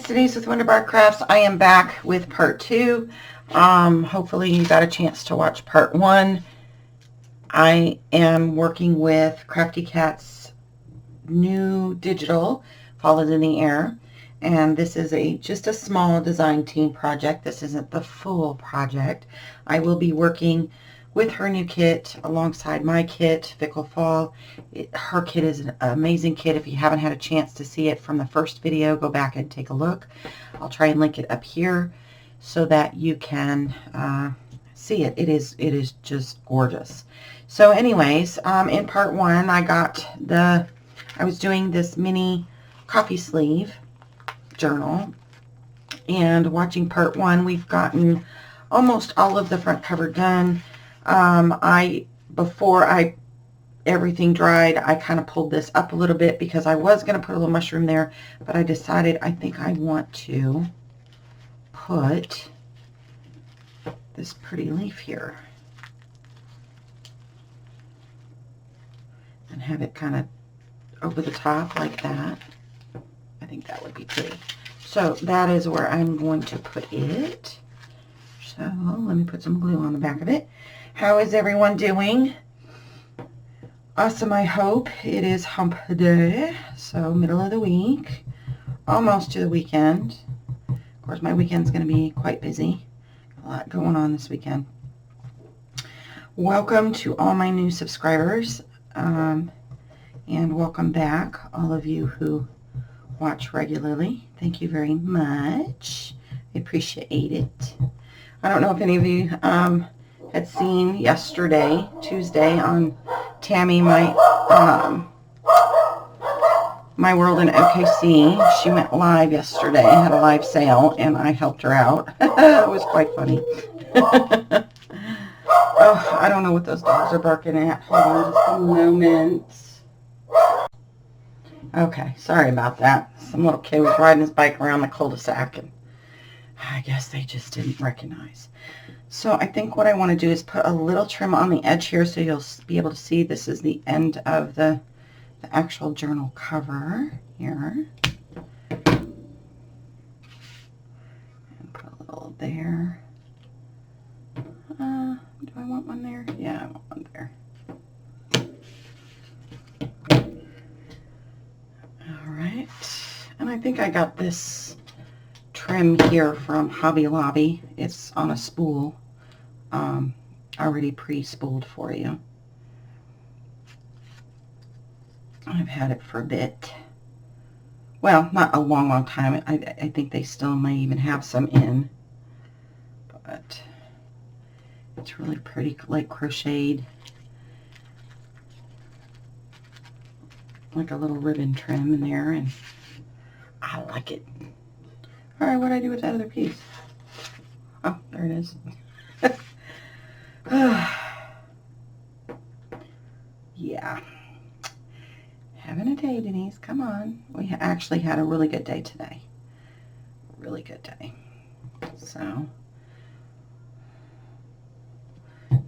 Denise with Wondubar Crafts. I am back with part 2. Hopefully you got a chance to watch part 1. I am working with Crafty Cat's new digital, Fallen in the Air. And this is just a small design team project. This isn't the full project. I will be working with her new kit alongside my kit, Fickle Fall. Her kit is an amazing kit. If you haven't had a chance to see it from the first video, go back and take a look. I'll try and link it up here so that you can see it. It is just gorgeous. So anyways, in part 1, I was doing this mini coffee sleeve journal, and watching part 1, we've gotten almost all of the front cover done. Before everything dried, I kind of pulled this up a little bit because I was going to put a little mushroom there, but I decided I think I want to put this pretty leaf here and have it kind of over the top like that. I think that would be pretty. So that is where I'm going to put it. So let me put some glue on the back of it. How is everyone doing? Awesome, I hope. It is hump day, so middle of the week, almost to the weekend. Of course, my weekend's going to be quite busy. A lot going on this weekend. Welcome to all my new subscribers, and welcome back, all of you who watch regularly. Thank you very much. I appreciate it. I don't know if any of you had seen yesterday, Tuesday, on Tammy, my World in OKC. She went live yesterday, had a live sale, and I helped her out. It was quite funny. Oh, I don't know what those dogs are barking at. Hold on just a moment. Okay, sorry about that. Some little kid was riding his bike around the cul-de-sac, and I guess they just didn't recognize. So I think what I want to do is put a little trim on the edge here so you'll be able to see this is the end of the actual journal cover here. And put a little there. Do I want one there? Yeah, I want one there. Alright, and I think I got this trim here from Hobby Lobby. It's on a spool, already pre-spooled for you. I've had it for a bit. Well, not a long time. I think they still may even have some in, but it's really pretty, like crocheted, like a little ribbon trim in there, and I like it. All right, what do I do with that other piece? Oh, there it is. Yeah. Having a day, Denise. Come on. We actually had a really good day today. Really good day. So,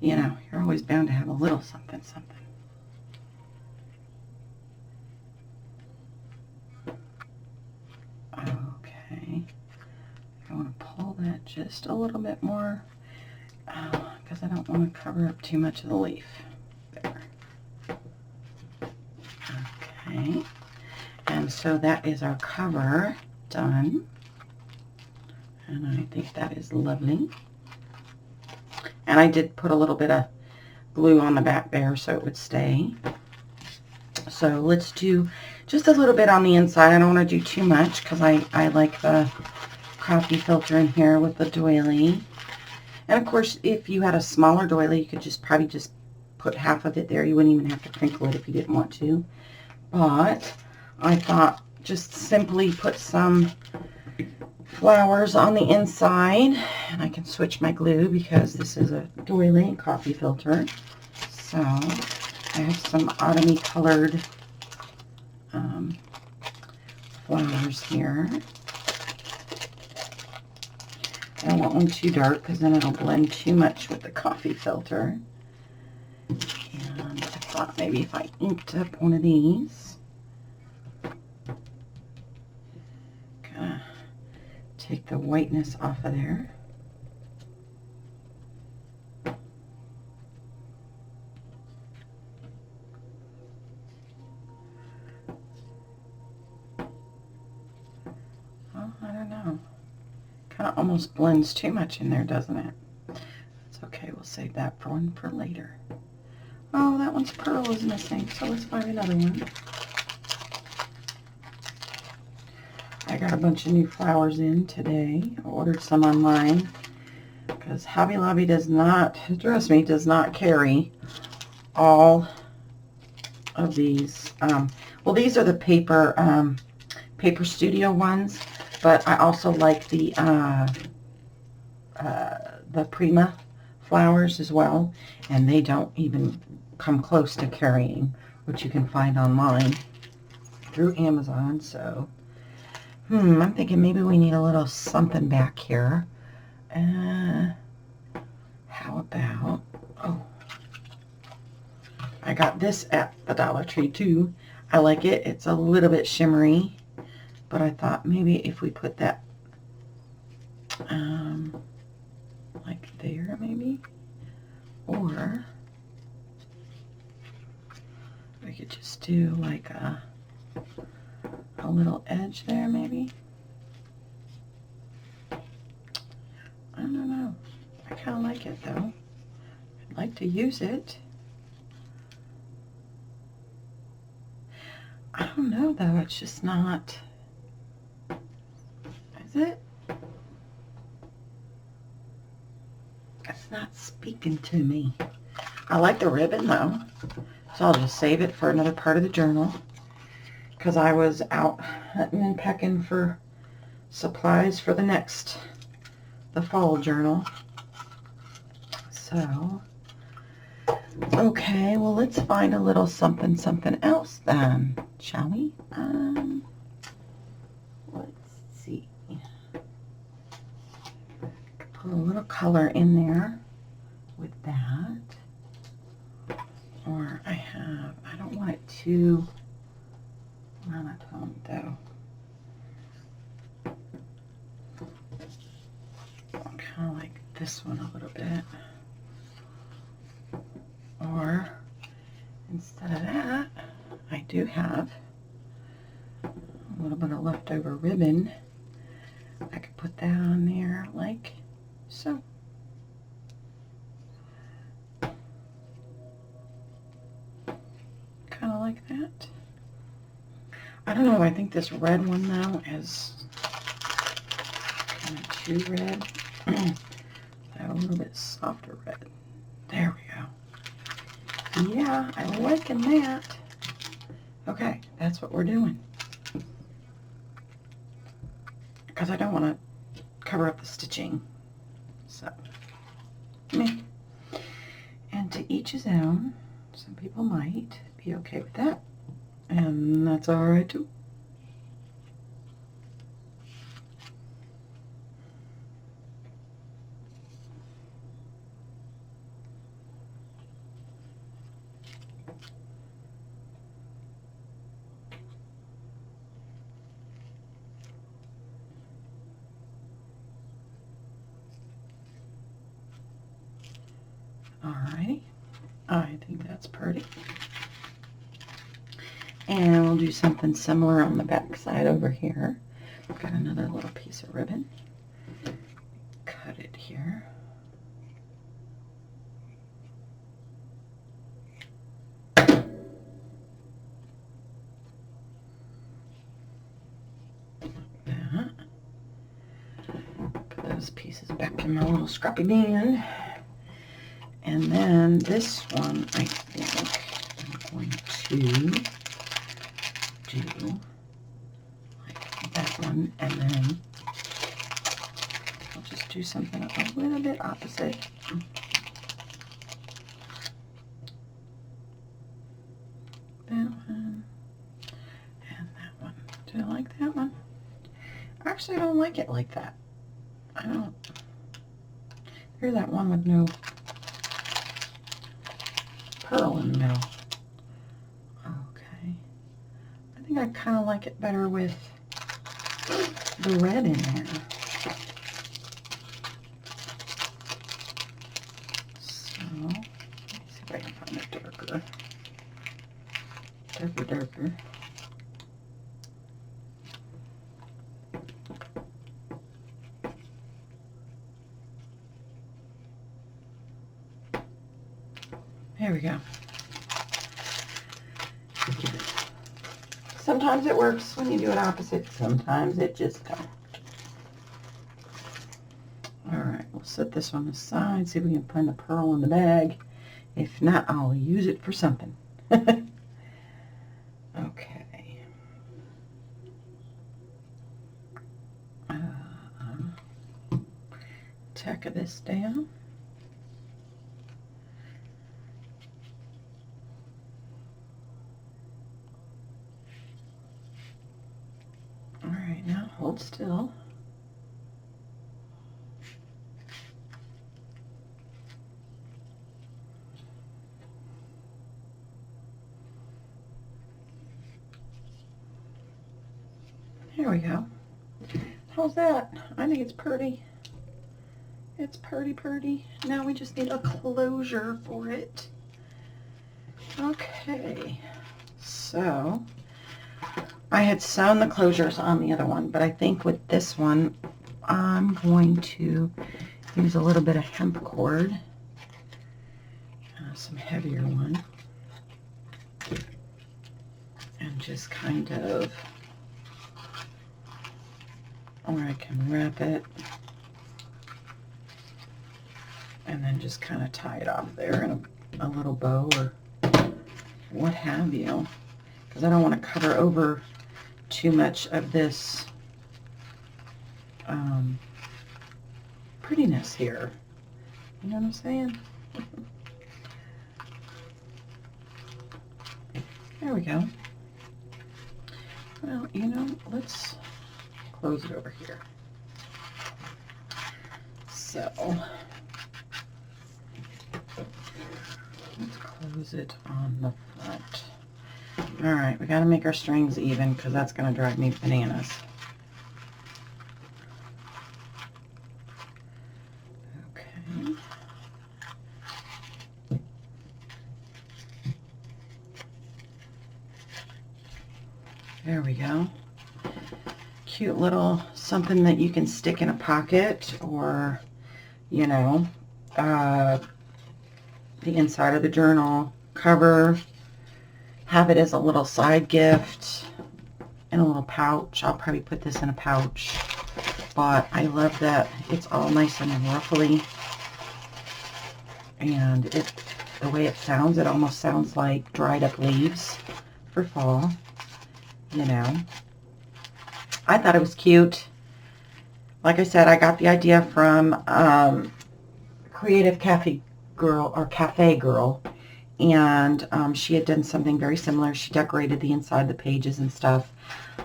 you know, you're always bound to have a little something, something. Okay. I want to pull that just a little bit more because I don't want to cover up too much of the leaf. There. Okay. And so that is our cover done. And I think that is lovely. And I did put a little bit of glue on the back there so it would stay. So let's do just a little bit on the inside. I don't want to do too much because I like the coffee filter in here with the doily. And of course, if you had a smaller doily, you could probably just put half of it there. You wouldn't even have to crinkle it if you didn't want to. But I thought just simply put some flowers on the inside. And I can switch my glue because this is a doily and coffee filter. So I have some autumny colored flowers here. I don't want one too dark because then it'll blend too much with the coffee filter. And I thought maybe if I inked up one of these, take the whiteness off of there. Well, I don't know. Kind of almost blends too much in there, doesn't it? It's okay. We'll save that for one for later. Oh, that one's pearl is missing, so let's find another one. I got a bunch of new flowers in today. I ordered some online because Hobby Lobby does not, trust me, does not carry all of these. Well, these are the Paper Studio ones, but I also like the Prima flowers as well, and they don't even come close to carrying what you can find online through Amazon. So I'm thinking maybe we need a little something back here. How about, oh, I got this at the Dollar Tree too. I like it. It's a little bit shimmery, but I thought maybe if we put that like there maybe, or we could just do like a little edge there maybe. I don't know. I kind of like it though. I'd like to use it. I don't know though, it's just not, is it? It's not speaking to me. I like the ribbon though, so I'll just save it for another part of the journal, because I was out hunting and pecking for supplies for the fall journal. So, okay, well, let's find a little something else then, shall we? Let's see. Put a little color in there with that. Or I don't want it too monotone though. I kind of like this one a little bit. Or instead of that, I do have a little bit of leftover ribbon. I could put that on there like so. Kind of like that. I don't know, I think this red one though is kind of too red. A little bit softer red. There we go. Yeah, I'm liking that. Okay, that's what we're doing. Because I don't want to cover up the stitching. So, meh. And to each his own. Some people might be okay with that. And that's alright too. Alrighty, I think that's pretty. And we'll do something similar on the back side over here. Got another little piece of ribbon. Cut it here. Like that. Put those pieces back in my little scrappy bin. And then this one, I think I'm going to do like that one, and then I'll just do something a little bit opposite. That one and that one. Do I like that one? Actually, I don't like it like that. I don't. Here's that one with no pearl in the middle. Okay. I think I kind of like it better with the red in there. if I can find it darker. Darker. There we go. Sometimes it works when you do it opposite. Sometimes it just don't. Alright, we'll set this one aside, see if we can find the pearl in the bag. If not, I'll use it for something. Okay. Tack this down. Alright, now hold still. There we go. How's that? I think it's pretty. It's pretty. Now we just need a closure for it. Okay. So, I had sewn the closures on the other one, but I think with this one, I'm going to use a little bit of hemp cord. Some heavier one. And just kind of, or I can wrap it and then just kind of tie it off there in a little bow or what have you, because I don't want to cover over too much of this prettiness here. You know what I'm saying? There we go. Well, you know, let's close it over here. So, let's close it on the front. Alright, we gotta make our strings even because that's gonna drive me bananas. Okay. There we go. Cute little something that you can stick in a pocket or, you know, the inside of the journal cover. Have it as a little side gift in a little pouch. I'll probably put this in a pouch, but I love that it's all nice and ruffly, and the way it sounds, it almost sounds like dried up leaves for fall, you know. I thought it was cute. Like I said, I got the idea from Creative Cafe Girl, or Cafe Girl, and she had done something very similar. She decorated the inside, the pages and stuff.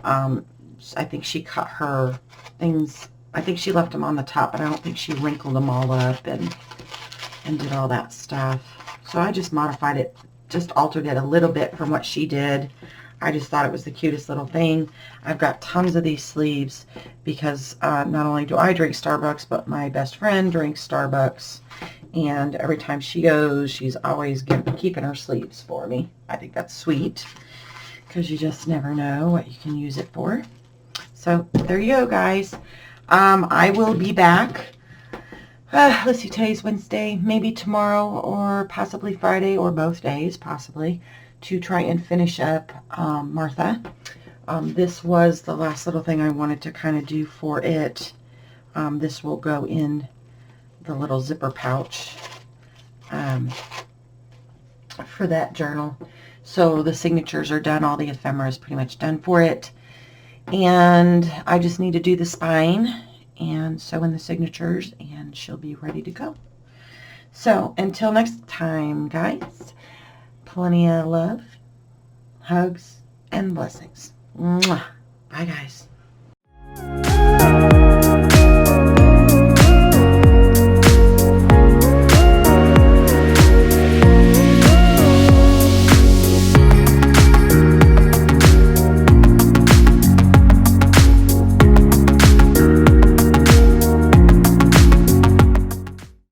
I think she cut her things, I think she left them on the top, but I don't think she wrinkled them all up and did all that stuff. So I just modified it, just altered it a little bit from what she did. I just thought it was the cutest little thing. I've got tons of these sleeves because not only do I drink Starbucks, but my best friend drinks Starbucks. And every time she goes, she's always keeping her sleeves for me. I think that's sweet because you just never know what you can use it for. So there you go, guys. I will be back. Let's see, today's Wednesday, maybe tomorrow or possibly Friday or both days, possibly, to try and finish up Martha. This was the last little thing I wanted to kind of do for it. This will go in the little zipper pouch for that journal. So the signatures are done. All the ephemera is pretty much done for it. And I just need to do the spine and sew in the signatures, and she'll be ready to go. So until next time, guys, plenty of love, hugs, and blessings. Mwah. Bye, guys.